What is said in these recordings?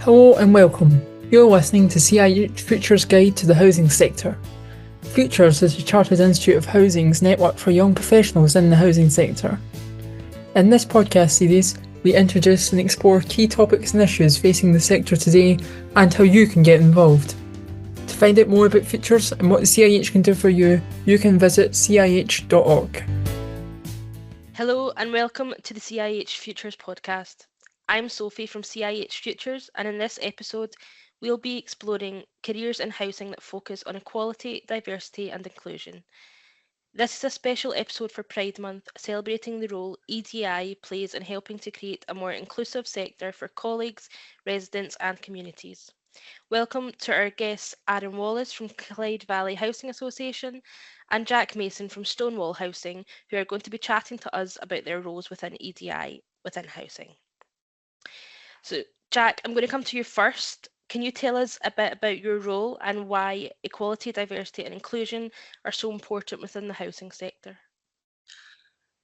Hello and welcome. You're listening to CIH Futures Guide to the Housing Sector. Futures is the Chartered Institute of Housing's network for young professionals in the housing sector. In this podcast series, we introduce and explore key topics and issues facing the sector today and how you can get involved. To find out more about Futures and what the CIH can do for you, you can visit cih.org. Hello and welcome to the CIH Futures podcast. I'm Sophie from CIH Futures, and in this episode, we'll be exploring careers in housing that focus on equality, diversity, and inclusion. This is a special episode for Pride Month, celebrating the role EDI plays in helping to create a more inclusive sector for colleagues, residents, and communities. Welcome to our guests Aaron Wallace from Clyde Valley Housing Association and Jack Mason from Stonewall Housing, who are going to be chatting to us about their roles within EDI within housing. So, Jack, I'm going to come to you first. Can you tell us a bit about your role and why equality, diversity, and inclusion are so important within the housing sector?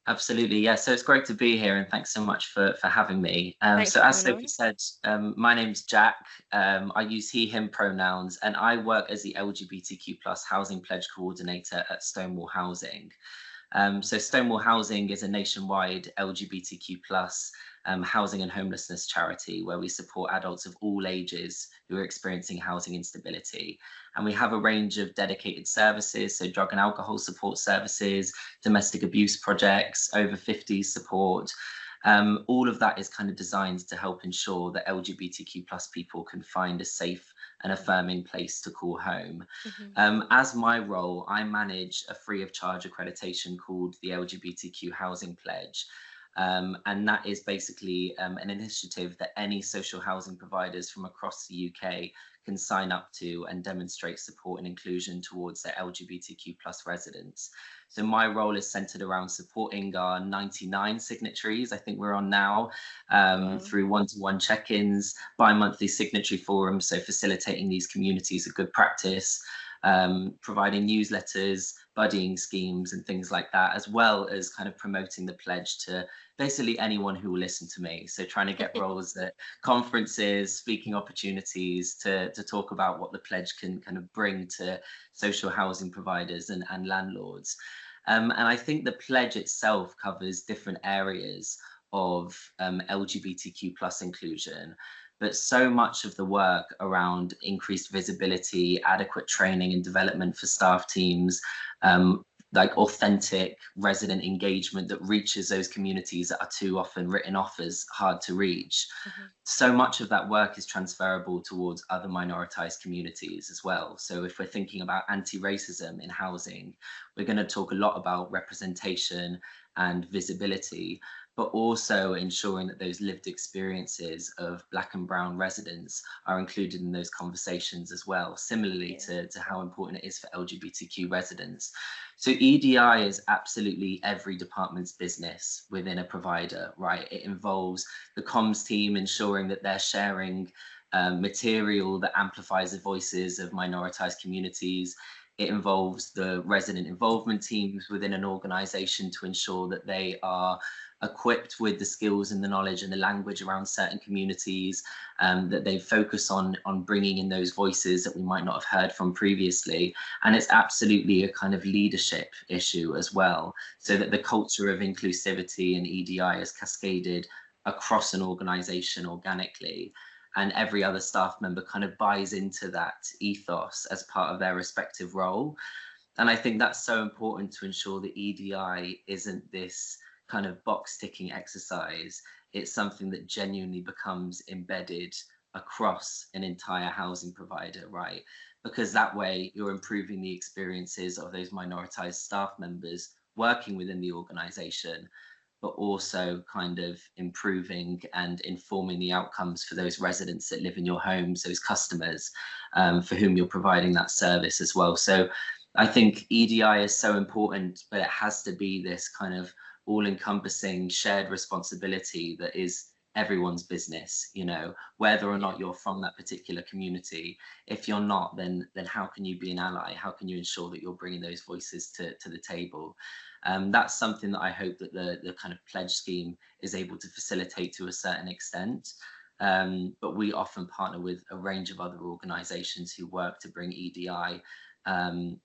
Absolutely, yeah. So it's great to be here, and thanks so much for having me. Thanks So for as coming Sophie said, my name's Jack. I use he/him pronouns, and I work as the LGBTQ plus housing pledge coordinator at Stonewall Housing. So Stonewall Housing is a nationwide LGBTQ plus housing and homelessness charity where we support adults of all ages who are experiencing housing instability. And we have a range of dedicated services, so drug and alcohol support services, domestic abuse projects, over 50s support. All of that is kind of designed to help ensure that LGBTQ plus people can find a safe and affirming place to call home. As my role, I manage a free of charge accreditation called the LGBTQ Housing Pledge. And that is basically an initiative that any social housing providers from across the UK can sign up to and demonstrate support and inclusion towards their LGBTQ plus residents. So my role is centered around supporting our 99 signatories, I think we're on now, through one-to-one check-ins, bi-monthly signatory forums, so facilitating these communities of good practice, providing newsletters, buddying schemes and things like that, as well as kind of promoting the pledge to basically anyone who will listen to me. So trying to get roles at conferences, speaking opportunities to talk about what the pledge can kind of bring to social housing providers and landlords. And I think the pledge itself covers different areas of LGBTQ plus inclusion. But so much of the work around increased visibility, adequate training and development for staff teams, like authentic resident engagement that reaches those communities that are too often written off as hard to reach. So much of that work is transferable towards other minoritized communities as well. So if we're thinking about anti-racism in housing, we're going to talk a lot about representation and visibility, but also ensuring that those lived experiences of Black and Brown residents are included in those conversations as well, similarly to how important it is for LGBTQ residents. So EDI is absolutely every department's business within a provider, right? It involves the comms team ensuring that they're sharing material that amplifies the voices of minoritized communities. It involves the resident involvement teams within an organization to ensure that they are equipped with the skills and the knowledge and the language around certain communities, that they focus on bringing in those voices that we might not have heard from previously. And it's absolutely a kind of leadership issue as well, so that the culture of inclusivity and EDI is cascaded across an organization organically. And every other staff member kind of buys into that ethos as part of their respective role. And I think that's so important to ensure that EDI isn't this kind of box ticking exercise. It's something that genuinely becomes embedded across an entire housing provider, right? Because that way you're improving the experiences of those minoritized staff members working within the organization, but also kind of improving and informing the outcomes for those residents that live in your homes, those customers for whom you're providing that service as well. So I think EDI is so important, but it has to be this kind of all-encompassing shared responsibility that is everyone's business, you know, whether or not you're from that particular community. If you're not, then how can you be an ally? How can you ensure that you're bringing those voices to the table? That's something that I hope that the kind of pledge scheme is able to facilitate to a certain extent. but we often partner with a range of other organisations who work to bring EDI and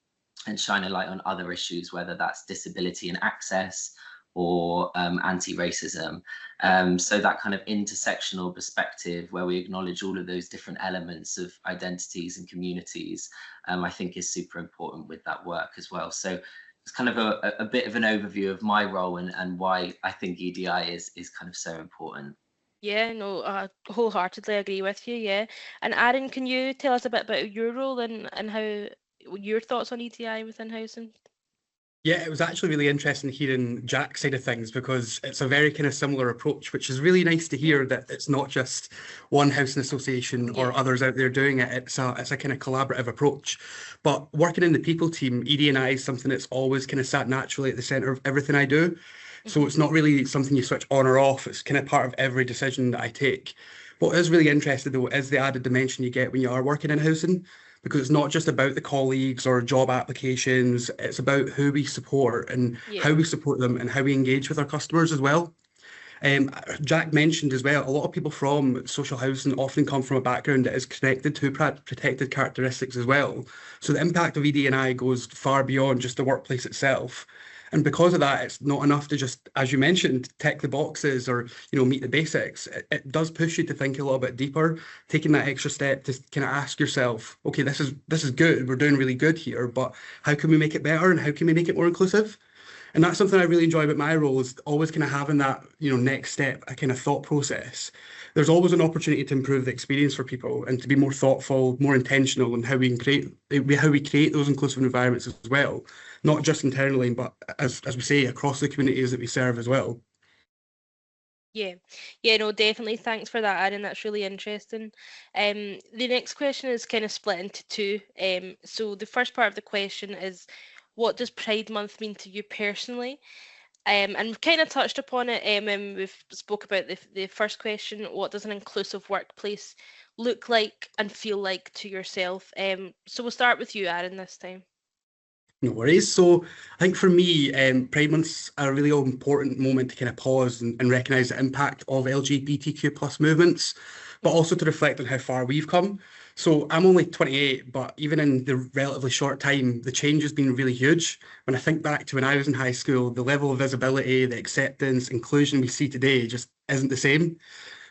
shine a light on other issues, whether that's disability and access or anti-racism. So that kind of intersectional perspective where we acknowledge all of those different elements of identities and communities, I think is super important with that work as well. So it's kind of a bit of an overview of my role and why I think EDI is kind of so important. Yeah, no, I wholeheartedly agree with you. Yeah, and Aaron, can you tell us a bit about your role and how your thoughts on EDI within housing? Yeah, it was actually really interesting hearing Jack's side of things because it's a very kind of similar approach, which is really nice to hear that it's not just one housing association or others out there doing it. It's a kind of collaborative approach. But working in the people team, ED&I is something that's always kind of sat naturally at the center of everything I do. So it's not really something you switch on or off. It's kind of part of every decision that I take. What is really interesting though is the added dimension you get when you are working in housing, because it's not just about the colleagues or job applications, it's about who we support and how we support them and how we engage with our customers as well. Jack mentioned as well, a lot of people from social housing often come from a background that is connected to protected characteristics as well. So the impact of ED&I goes far beyond just the workplace itself. And because of that, it's not enough to just, as you mentioned, tick the boxes or, meet the basics. It does push you to think a little bit deeper, taking that extra step to kind of ask yourself, okay, this is good. We're doing really good here, but how can we make it better and how can we make it more inclusive? And that's something I really enjoy about my role, is always kind of having that, next step, a kind of thought process. There's always an opportunity to improve the experience for people and to be more thoughtful, more intentional in how we create those inclusive environments as well, not just internally, but as we say, across the communities that we serve as well. Yeah, no, definitely. Thanks for that, Aaron. That's really interesting. The next question is kind of split into two. So the first part of the question is, what does Pride Month mean to you personally? And we've kind of touched upon it when we've spoke about the first question. What does an inclusive workplace look like and feel like to yourself? So we'll start with you, Aaron, this time. No worries. So I think for me, Pride Month's a really important moment to kind of pause and recognise the impact of LGBTQ plus movements, but also to reflect on how far we've come. So I'm only 28, but even in the relatively short time, the change has been really huge. When I think back to when I was in high school, the level of visibility, the acceptance, inclusion we see today just isn't the same.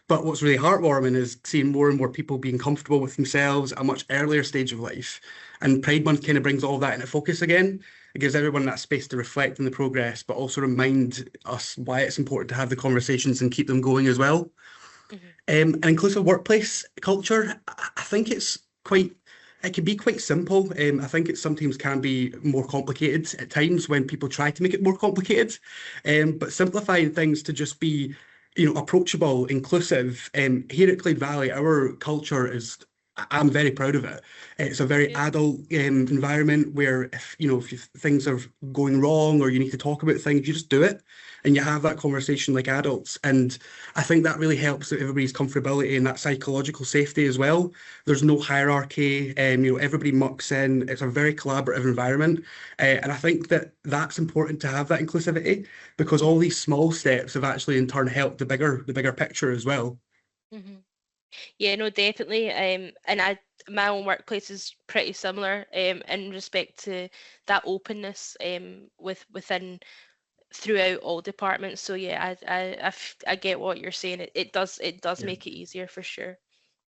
But what's really heartwarming is seeing more and more people being comfortable with themselves at a much earlier stage of life. And Pride Month kind of brings all that into focus again. It gives everyone that space to reflect on the progress, but also remind us why it's important to have the conversations and keep them going as well. An inclusive workplace culture, I think it can be quite simple. I think it sometimes can be more complicated at times when people try to make it more complicated. But simplifying things to just be approachable, inclusive. Here at Clyde Valley, our culture is, I'm very proud of it. It's a very adult environment where if things are going wrong or you need to talk about things, you just do it and you have that conversation like adults. And I think that really helps with everybody's comfortability and that psychological safety as well. There's no hierarchy, everybody mucks in. It's a very collaborative environment. And I think that that's important to have that inclusivity, because all these small steps have actually in turn helped the bigger picture as well. Yeah, no, definitely. My own workplace is pretty similar in respect to that openness within throughout all departments. So yeah, I get what you're saying. It does make it easier for sure.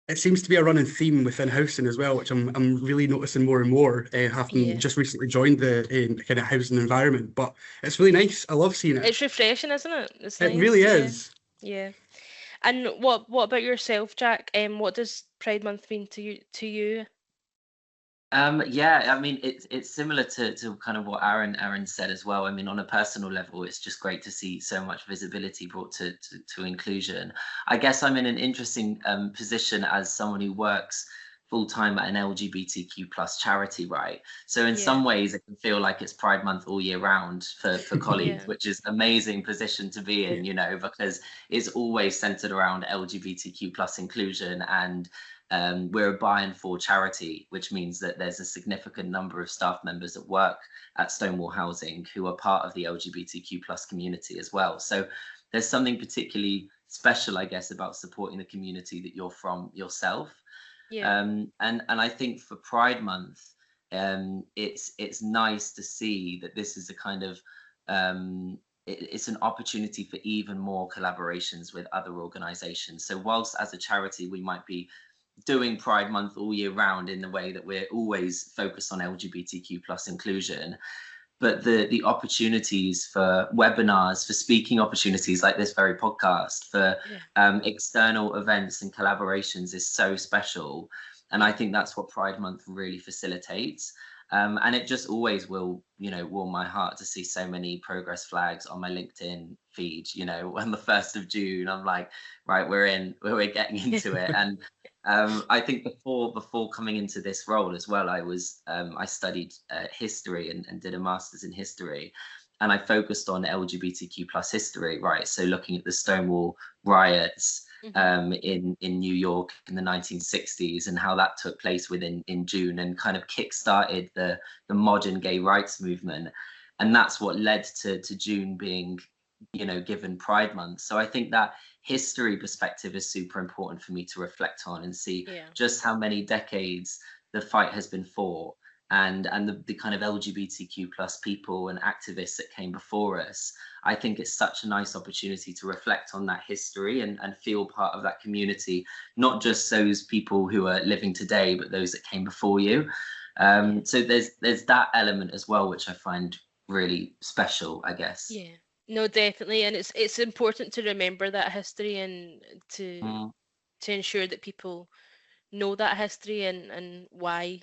It seems to be a running theme within housing as well, which I'm really noticing more and more, having just recently joined the kind of housing environment. But it's really nice. I love seeing it. It's refreshing, isn't it? It's It nice. really is. Yeah. And what about yourself, Jack? What does Pride Month mean to you? Yeah, I mean, it's similar to kind of what Aaron said as well. I mean, on a personal level, it's just great to see so much visibility brought to inclusion. I guess I'm in an interesting position as someone who works full-time at an LGBTQ plus charity, right? So in some ways, it can feel like it's Pride Month all year round for colleagues, which is amazing position to be in, because it's always centered around LGBTQ plus inclusion, and we're a by and for charity, which means that there's a significant number of staff members that work at Stonewall Housing who are part of the LGBTQ plus community as well. So there's something particularly special, I guess, about supporting the community that you're from yourself. Yeah. And I think for Pride Month, it's nice to see that this is a kind of it's an opportunity for even more collaborations with other organizations. So whilst as a charity we might be doing Pride Month all year round in the way that we're always focused on LGBTQ plus inclusion, but the opportunities for webinars, for speaking opportunities like this very podcast, for external events and collaborations is so special. And I think that's what Pride Month really facilitates. And it just always will, warm my heart to see so many progress flags on my LinkedIn feed, on the 1st of June, I'm like, right, we're getting into it. And I think before coming into this role as well, I studied history and did a master's in history, and I focused on LGBTQ plus history, right? So looking at the Stonewall riots in New York in the 1960s and how that took place in June and kind of kick-started the modern gay rights movement, and that's what led to June being given Pride Month. So I think that history perspective is super important for me to reflect on and see just how many decades the fight has been fought, and the kind of LGBTQ plus people and activists that came before us. I think it's such a nice opportunity to reflect on that history and feel part of that community, not just those people who are living today, but those that came before you. So there's that element as well, which I find really special, I guess. Yeah. No, definitely, and it's important to remember that history and to ensure that people know that history and why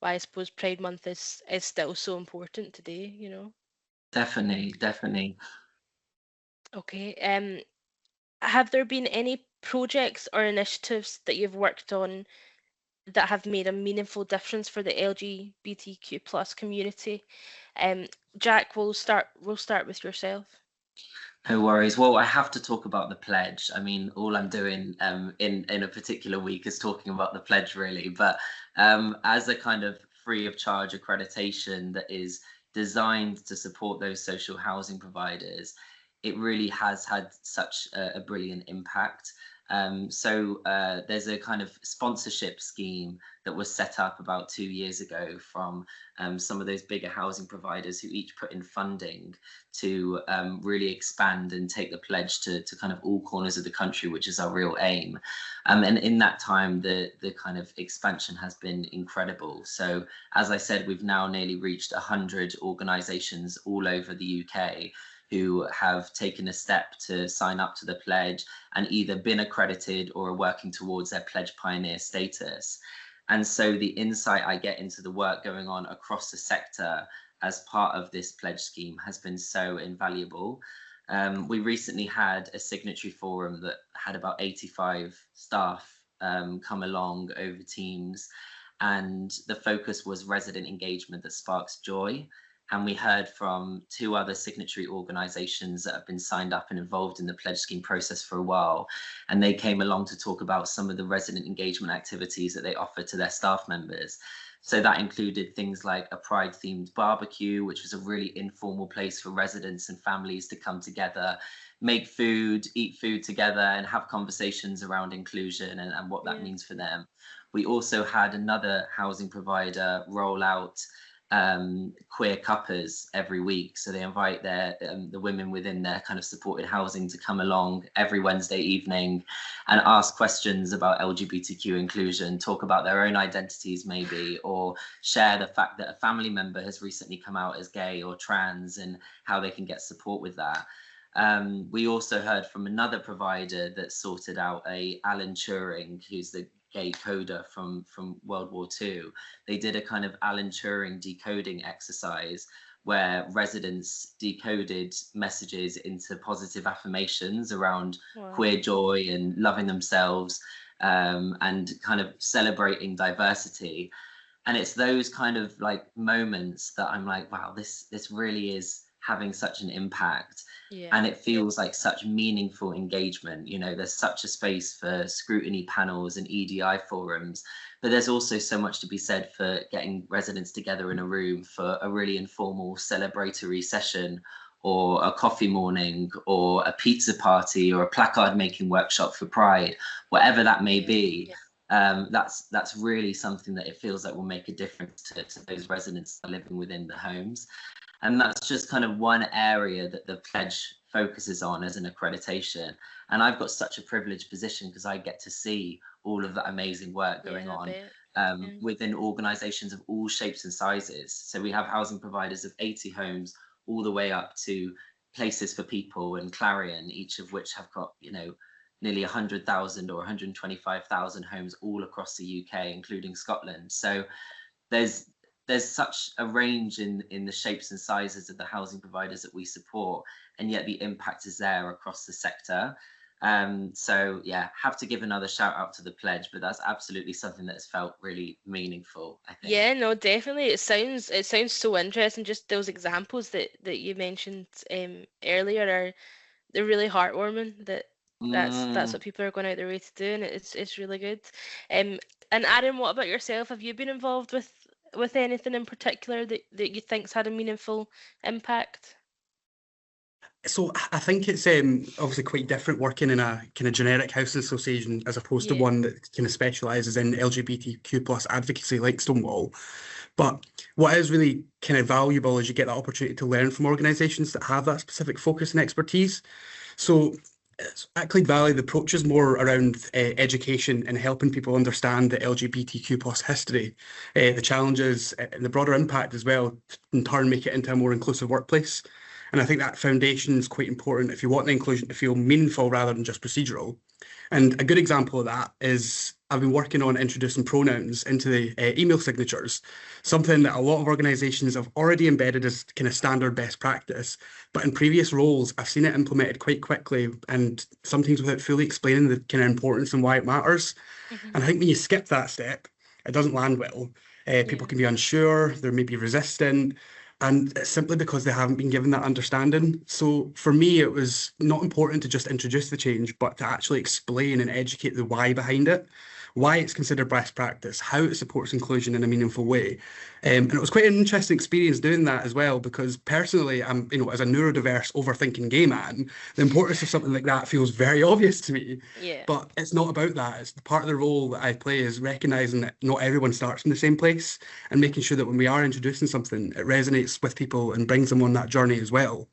I suppose Pride Month is still so important today, Definitely. Okay. Have there been any projects or initiatives that you've worked on that have made a meaningful difference for the LGBTQ plus community? Jack, we'll start with yourself. No worries. Well, I have to talk about the pledge. I mean, all I'm doing in a particular week is talking about the pledge, really. But as a kind of free of charge accreditation that is designed to support those social housing providers, it really has had such a brilliant impact. So there's a kind of sponsorship scheme that was set up about 2 years ago from some of those bigger housing providers who each put in funding to really expand and take the pledge to kind of all corners of the country, which is our real aim. And in that time, the kind of expansion has been incredible. So as I said, we've now nearly reached 100 organisations all over the UK who have taken a step to sign up to the pledge and either been accredited or are working towards their pledge pioneer status. And so the insight I get into the work going on across the sector as part of this pledge scheme has been so invaluable. We recently had a signatory forum that had about 85 staff come along over Teams, and the focus was resident engagement that sparks joy. And we heard from 2 other signatory organisations that have been signed up and involved in the pledge scheme process for a while. And they came along to talk about some of the resident engagement activities that they offer to their staff members. So that included things like a Pride themed barbecue, which was a really informal place for residents and families to come together, make food, eat food together, and have conversations around inclusion and what that means for them. We also had another housing provider roll out queer cuppers every week. So they invite the women within their kind of supported housing to come along every Wednesday evening and ask questions about LGBTQ inclusion, talk about their own identities maybe, or share the fact that a family member has recently come out as gay or trans and how they can get support with that. We also heard from another provider that sorted out Alan Turing, who's the gay coder from World War II. They did a kind of Alan Turing decoding exercise where residents decoded messages into positive affirmations around queer joy and loving themselves and kind of celebrating diversity. And it's those kind of like moments that I'm like, wow, this really is having such an impact. And it feels like such meaningful engagement. There's such a space for scrutiny panels and EDI forums, but there's also so much to be said for getting residents together in a room for a really informal celebratory session or a coffee morning or a pizza party or a placard making workshop for Pride, whatever that may be. That's really something that it feels like will make a difference to those residents that are living within the homes. And that's just kind of one area that the pledge focuses on as an accreditation. And I've got such a privileged position because I get to see all of that amazing work going on within organisations of all shapes and sizes. So we have housing providers of 80 homes all the way up to Places for People and Clarion, each of which have got, you know, nearly 100,000 or 125,000 homes all across the UK, including Scotland. So there's such a range in the shapes and sizes of the housing providers that we support, and yet the impact is there across the sector. So yeah, have to give another shout out to the pledge, but that's absolutely something that has felt really meaningful, I think. Yeah, no, definitely. It sounds so interesting. Just those examples that you mentioned earlier they're really heartwarming. That's what people are going out their way to do, and it's really good. And Aaron, what about yourself? Have you been involved with anything in particular that you think's had a meaningful impact? So I think it's obviously quite different working in a kind of generic housing association as opposed to one that kind of specialises in LGBTQ plus advocacy like Stonewall. But what is really kind of valuable is you get that opportunity to learn from organisations that have that specific focus and expertise. So at Clyde Valley, the approach is more around education and helping people understand the LGBTQ plus history, the challenges and the broader impact as well, in turn make it into a more inclusive workplace. And I think that foundation is quite important if you want the inclusion to feel meaningful rather than just procedural. And a good example of that is I've been working on introducing pronouns into the email signatures, something that a lot of organisations have already embedded as kind of standard best practice. But in previous roles, I've seen it implemented quite quickly and sometimes without fully explaining the kind of importance and why it matters. And I think when you skip that step, it doesn't land well. People can be unsure, they're maybe resistant, and it's simply because they haven't been given that understanding. So for me, it was not important to just introduce the change, but to actually explain and educate the why behind it, why it's considered best practice, how it supports inclusion in a meaningful way. And it was quite an interesting experience doing that as well, because personally, I'm, you know, as a neurodiverse, overthinking gay man, the importance of something like that feels very obvious to me. But it's not about that. It's part of the role that I play is recognising that not everyone starts in the same place and making sure that when we are introducing something, it resonates with people and brings them on that journey as well.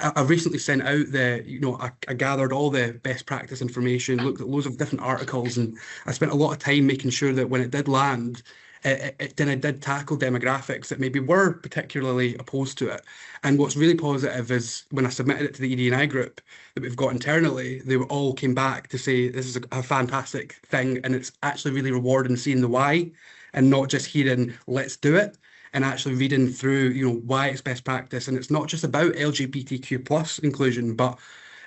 I've recently sent out I gathered all the best practice information, looked at loads of different articles, and I spent a lot of time making sure that when it did land, it did tackle demographics that maybe were particularly opposed to it. And what's really positive is when I submitted it to the EDI group that we've got internally, they all came back to say this is a fantastic thing, and it's actually really rewarding seeing the why and not just hearing let's do it, and actually reading through, you know, why it's best practice. And it's not just about LGBTQ plus inclusion, but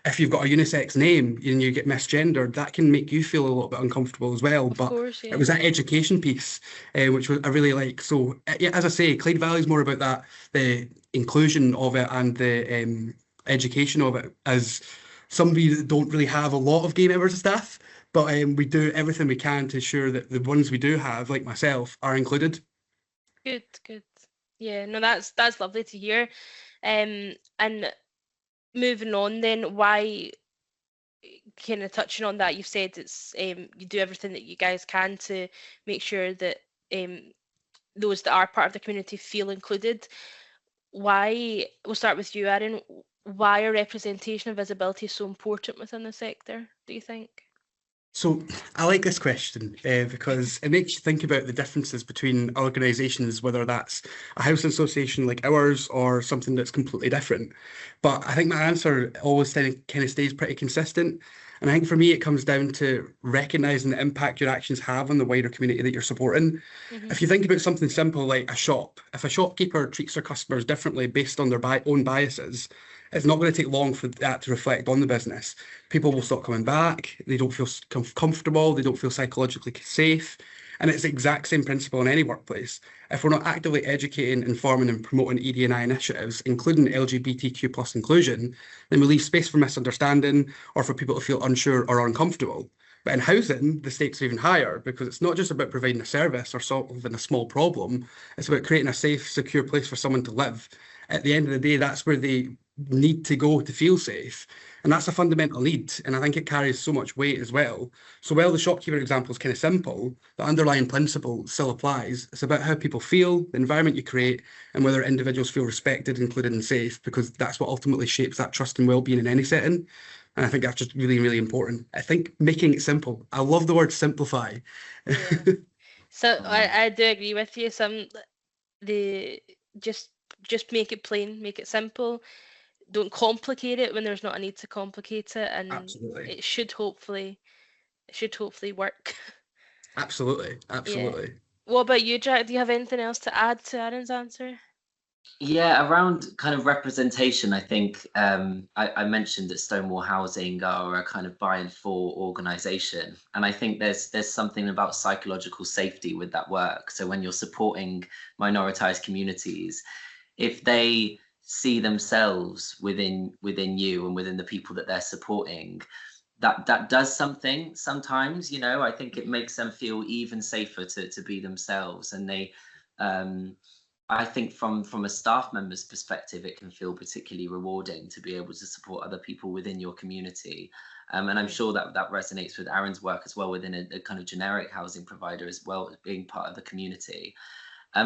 if you've got a unisex name and you get misgendered, that can make you feel a little bit uncomfortable as well. Of course, yeah. It was that education piece, which I really like. So, yeah, as I say, Clyde Valley is more about that, the inclusion of it and the education of it, as somebody that don't really have a lot of gay members of staff, but we do everything we can to ensure that the ones we do have, like myself, are included. Good. Yeah, no, that's lovely to hear. And moving on then, why, kind of touching on that, you've said it's you do everything that you guys can to make sure that those that are part of the community feel included. Why, we'll start with you, Aaron, why are representation and visibility so important within the sector, do you think? So I like this question because it makes you think about the differences between organisations, whether that's a housing association like ours or something that's completely different. But I think my answer always kind of stays pretty consistent. And I think for me, it comes down to recognising the impact your actions have on the wider community that you're supporting. If you think about something simple like a shop, if a shopkeeper treats their customers differently based on their own biases, it's not going to take long for that to reflect on the business. People will stop coming back. They don't feel comfortable. They don't feel psychologically safe. And it's the exact same principle in any workplace. If we're not actively educating, informing and promoting ED&I initiatives, including LGBTQ plus inclusion, then we leave space for misunderstanding or for people to feel unsure or uncomfortable. But in housing, the stakes are even higher because it's not just about providing a service or solving a small problem. It's about creating a safe, secure place for someone to live. At the end of the day, that's where the need to go to feel safe. And that's a fundamental need. And I think it carries so much weight as well. So while the shopkeeper example is kind of simple, the underlying principle still applies. It's about how people feel, the environment you create, and whether individuals feel respected, included, and safe, because that's what ultimately shapes that trust and well-being in any setting. And I think that's just really, really important. I think making it simple. I love the word simplify. Yeah. So I do agree with you. The just make it plain, make it simple. Don't complicate it when there's not a need to complicate it, and Absolutely. it should hopefully work. Absolutely. Yeah. Absolutely. What about you, Jack? Do you have anything else to add to Aaron's answer? Yeah, around kind of representation, I think I mentioned that Stonewall Housing are a kind of by and for organisation, and I think there's something about psychological safety with that work. So when you're supporting minoritized communities, if they see themselves within you and within the people that they're supporting, that does something sometimes. I think it makes them feel even safer to be themselves, and they I think from a staff member's perspective, it can feel particularly rewarding to be able to support other people within your community. And I'm sure that resonates with Aaron's work as well within a kind of generic housing provider as well, as being part of the community.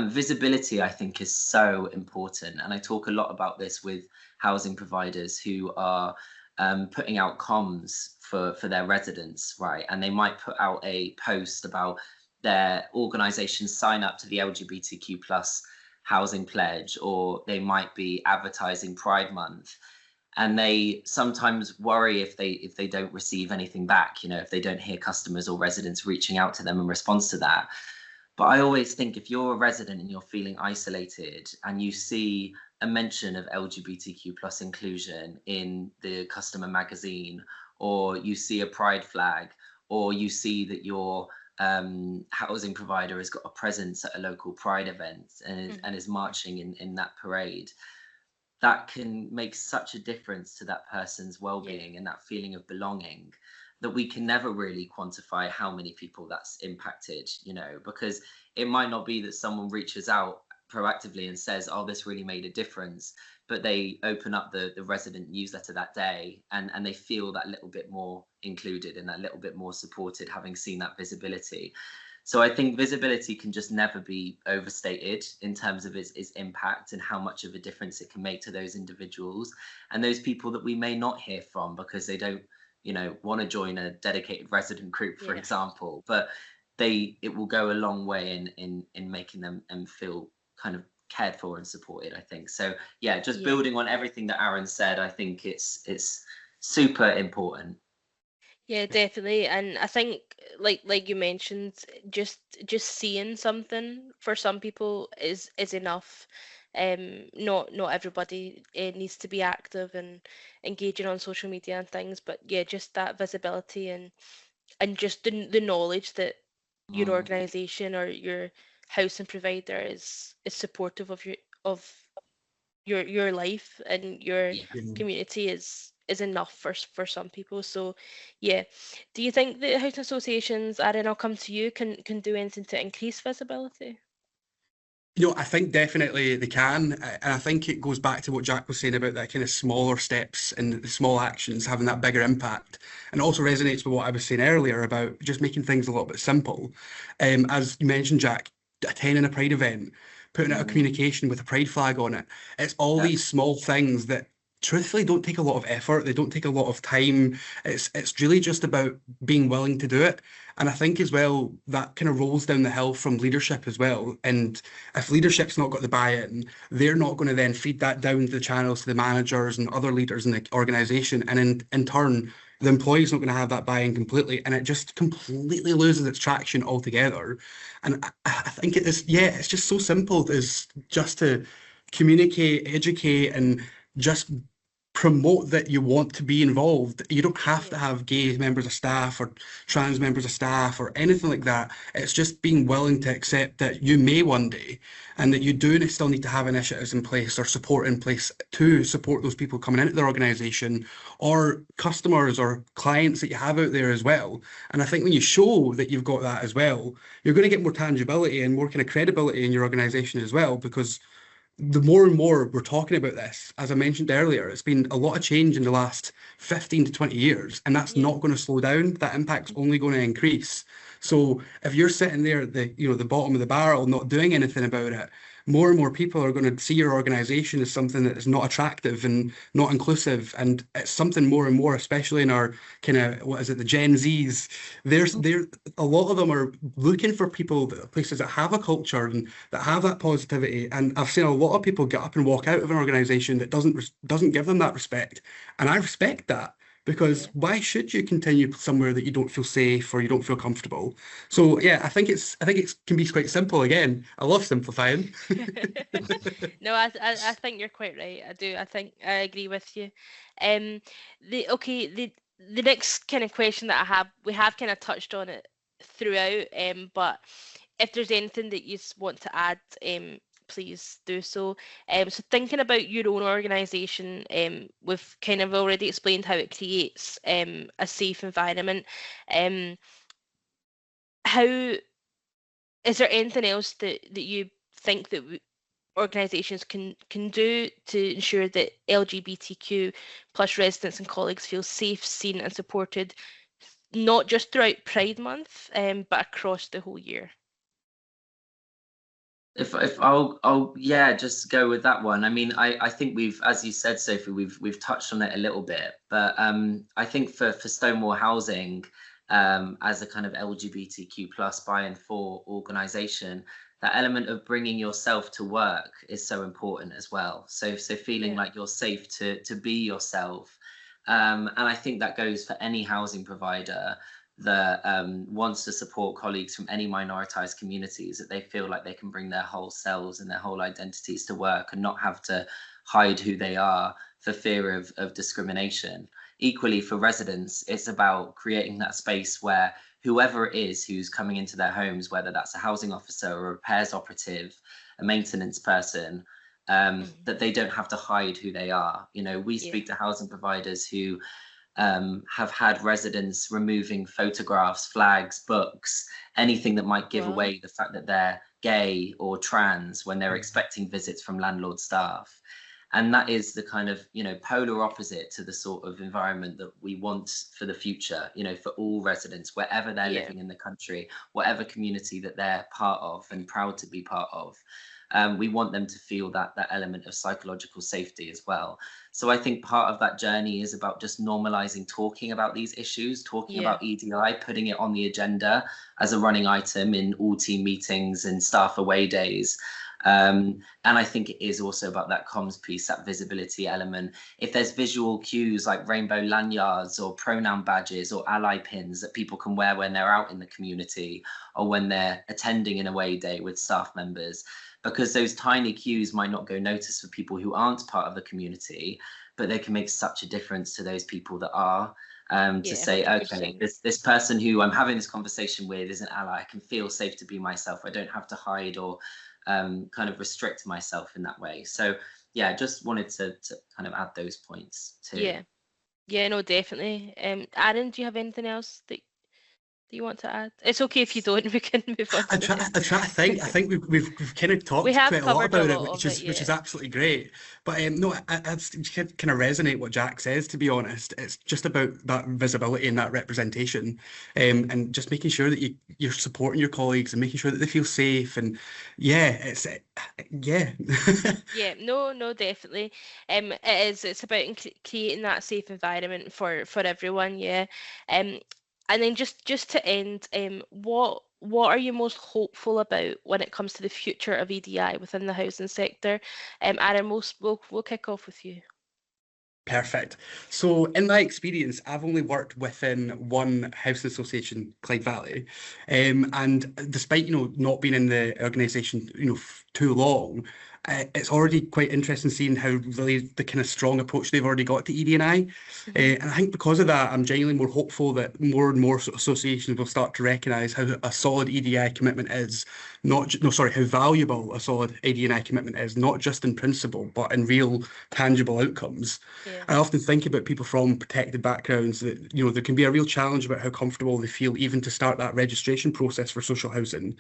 Visibility, I think, is so important. And I talk a lot about this with housing providers who are putting out comms for their residents, right? And they might put out a post about their organization sign up to the LGBTQ plus housing pledge, or they might be advertising Pride Month, and they sometimes worry if they don't receive anything back, if they don't hear customers or residents reaching out to them in response to that. But I always think if you're a resident and you're feeling isolated and you see a mention of LGBTQ plus inclusion in the customer magazine, or you see a pride flag, or you see that your housing provider has got a presence at a local pride event and is marching in that parade, that can make such a difference to that person's well-being and that feeling of belonging, that we can never really quantify how many people that's impacted, because it might not be that someone reaches out proactively and says, oh, this really made a difference, but they open up the resident newsletter that day and they feel that little bit more included and that little bit more supported, having seen that visibility. So I think visibility can just never be overstated in terms of its impact and how much of a difference it can make to those individuals and those people that we may not hear from because they don't, want to join a dedicated resident group, for example, but it will go a long way in making them feel kind of cared for and supported, I think. So yeah, just building on everything that Aaron said, I think it's super important. Yeah, definitely. And I think like you mentioned, just seeing something for some people is enough. Not everybody needs to be active and engaging on social media and things, but yeah, just that visibility and just the knowledge that your organization or your housing provider is supportive of your life and your community is enough for some people. So yeah, do you think that housing associations, Aaron, I'll come to you, can do anything to increase visibility? I think definitely they can. And I think it goes back to what Jack was saying about that kind of smaller steps and the small actions having that bigger impact. And it also resonates with what I was saying earlier about just making things a little bit simple. As you mentioned, Jack, attending a Pride event, putting out a communication with a Pride flag on it. It's all these small things that truthfully don't take a lot of effort. They don't take a lot of time. It's really just about being willing to do it. And I think as well, that kind of rolls down the hill from leadership as well. And if leadership's not got the buy-in, they're not going to then feed that down the channels to the managers and other leaders in the organisation. And in turn, the employee's not going to have that buy-in completely. And it just completely loses its traction altogether. And I think it is, it's just so simple as just to communicate, educate, and just promote that you want to be involved. You don't have to have gay members of staff or trans members of staff or anything like that. It's just being willing to accept that you may one day and that you do still need to have initiatives in place or support in place to support those people coming into their organisation or customers or clients that you have out there as well. And I think when you show that you've got that as well, you're going to get more tangibility and more kind of credibility in your organisation as well, because the more and more we're talking about this, as I mentioned earlier, it's been a lot of change in the last 15 to 20 years, and that's not going to slow down. That impact's only going to increase. So if you're sitting there at the bottom of the barrel, not doing anything about it, more and more people are going to see your organization as something that is not attractive and not inclusive. And it's something more and more, especially in our kind of, what is it, the Gen Zs. There a lot of them are looking for places that have a culture and that have that positivity. And I've seen a lot of people get up and walk out of an organization that doesn't give them that respect. And I respect that. Because why should you continue somewhere that you don't feel safe or you don't feel comfortable? So yeah, I think it can be quite simple. Again, I love simplifying. No, I think you're quite right. I do. I think I agree with you. The next kind of question that I have, we have kind of touched on it throughout. But if there's anything that you want to add, please do so. So thinking about your own organisation, we've kind of already explained how it creates a safe environment. How is there anything else that you think that organisations can do to ensure that LGBTQ plus residents and colleagues feel safe, seen and supported, not just throughout Pride Month, but across the whole year? If I'll just go with that one. I mean, I think we've, as you said, Sophie, we've touched on it a little bit, but I think for Stonewall Housing, as a kind of LGBTQ plus by and for organisation, that element of bringing yourself to work is so important as well. So feeling like you're safe to be yourself, and I think that goes for any housing provider that wants to support colleagues from any minoritized communities, that they feel like they can bring their whole selves and their whole identities to work and not have to hide who they are for fear of discrimination. Equally for residents, it's about creating that space where whoever it is who's coming into their homes, whether that's a housing officer or a repairs operative, a maintenance person, that they don't have to hide who they are. You know, we speak to housing providers who have had residents removing photographs, flags, books, anything that might give away the fact that they're gay or trans when they're expecting visits from landlord staff. And that is the kind of, polar opposite to the sort of environment that we want for the future, for all residents, wherever they're living in the country, whatever community that they're part of and proud to be part of. We want them to feel that element of psychological safety as well. So I think part of that journey is about just normalizing talking about these issues, talking about EDI, putting it on the agenda as a running item in all team meetings and staff away days. And I think it is also about that comms piece, that visibility element. If there's visual cues like rainbow lanyards or pronoun badges or ally pins that people can wear when they're out in the community or when they're attending an away day with staff members, because those tiny cues might not go noticed for people who aren't part of the community, but they can make such a difference to those people that are. To say, 100%. Okay, this person who I'm having this conversation with is an ally. I can feel safe to be myself. I don't have to hide or kind of restrict myself in that way. So yeah, just wanted to kind of add those points too. Yeah, no, definitely. Aaron, do you have anything else that you want to add? It's okay if you don't. We can move on. I try to think. I think we've kind of talked quite a lot about it, which is absolutely great. But no, I kind of resonate what Jack says. To be honest, it's just about that visibility and that representation, and just making sure that you're supporting your colleagues and making sure that they feel safe. And yeah, no, definitely. It is. It's about creating that safe environment for everyone. And then just to end, what are you most hopeful about when it comes to the future of EDI within the housing sector? Aaron, we'll kick off with you. Perfect. So in my experience, I've only worked within one housing association, Clyde Valley, and despite not being in the organisation too long, it's already quite interesting seeing how really the kind of strong approach they've already got to ED&I. And I think because of that, I'm genuinely more hopeful that more and more associations will start to recognise how a solid EDI commitment is, how valuable a solid ED&I commitment is, not just in principle, but in real tangible outcomes. I often think about people from protected backgrounds that, there can be a real challenge about how comfortable they feel even to start that registration process for social housing.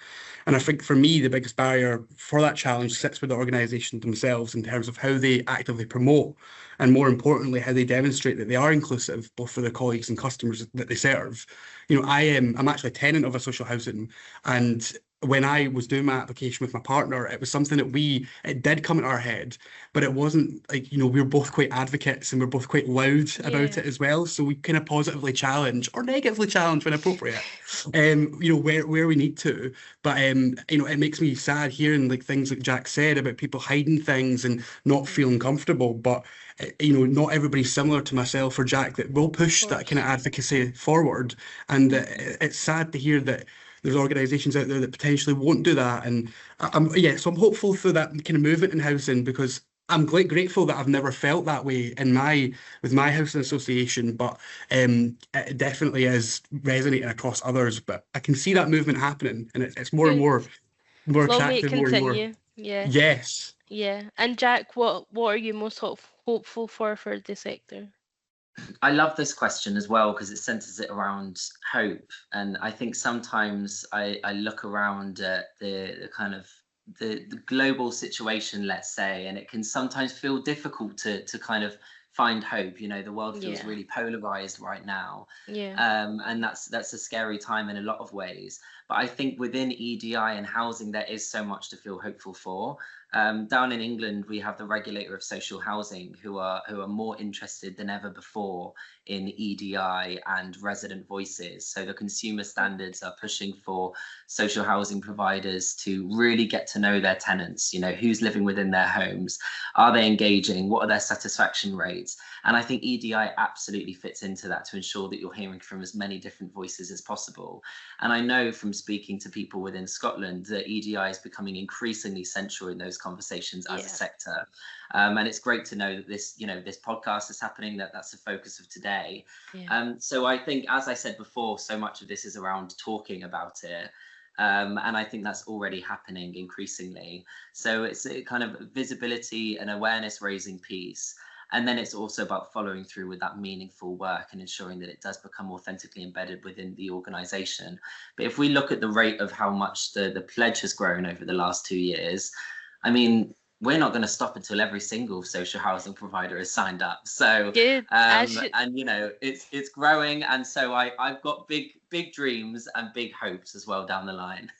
And I think for me, the biggest barrier for that challenge sits with the organisation themselves in terms of how they actively promote, and more importantly, how they demonstrate that they are inclusive, both for their colleagues and customers that they serve. I'm actually a tenant of a social housing, and when I was doing my application with my partner, it was something that it did come into our head, but it wasn't like, we were both quite advocates and we're both quite loud about it as well. So we kind of positively challenge or negatively challenge when appropriate, where we need to. But, it makes me sad hearing like things like Jack said about people hiding things and not feeling comfortable. But, not everybody's similar to myself or Jack that will push that kind of advocacy forward. And it's sad to hear that there's organisations out there that potentially won't do that. And so I'm hopeful for that kind of movement in housing, because I'm grateful that I've never felt that way with my housing association, but it definitely is resonating across others. But I can see that movement happening, and it's more and more attractive, more and more. Yeah. Yes. Yeah. And Jack, what are you most hopeful for the sector? I love this question as well because it centers it around hope. And I think sometimes I look around at the kind of the global situation, let's say, and it can sometimes feel difficult to kind of find hope. The world feels really polarized right now. And that's a scary time in a lot of ways. But I think within EDI and housing, there is so much to feel hopeful for. Down in England, we have the regulator of social housing who are more interested than ever before in EDI and resident voices. So the consumer standards are pushing for social housing providers to really get to know their tenants, who's living within their homes, are they engaging, what are their satisfaction rates? And I think EDI absolutely fits into that to ensure that you're hearing from as many different voices as possible. And I know from speaking to people within Scotland that EDI is becoming increasingly central in those conversations as a sector. And it's great to know that this podcast is happening, that's the focus of today. So I think, as I said before, so much of this is around talking about it. And I think that's already happening increasingly. So it's a kind of visibility and awareness raising piece. And then it's also about following through with that meaningful work and ensuring that it does become authentically embedded within the organisation. But if we look at the rate of how much the pledge has grown over the last 2 years, I mean, we're not going to stop until every single social housing provider is signed up. So, it's growing. And so I've got big dreams and big hopes as well down the line.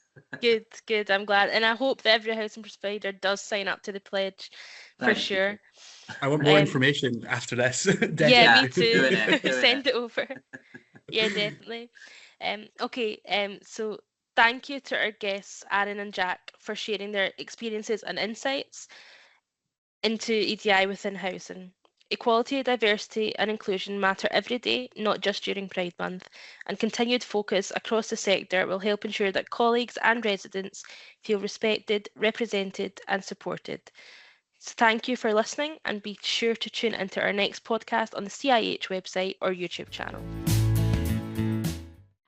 Good. I'm glad. And I hope that every housing provider does sign up to the pledge for sure. I want more information after this. Yeah, me too. Send it over. Yeah, definitely. So thank you to our guests, Aaron and Jack, for sharing their experiences and insights into EDI within housing. Equality, diversity and inclusion matter every day, not just during Pride Month, and continued focus across the sector will help ensure that colleagues and residents feel respected, represented and supported. So thank you for listening, and be sure to tune into our next podcast on the CIH website or YouTube channel.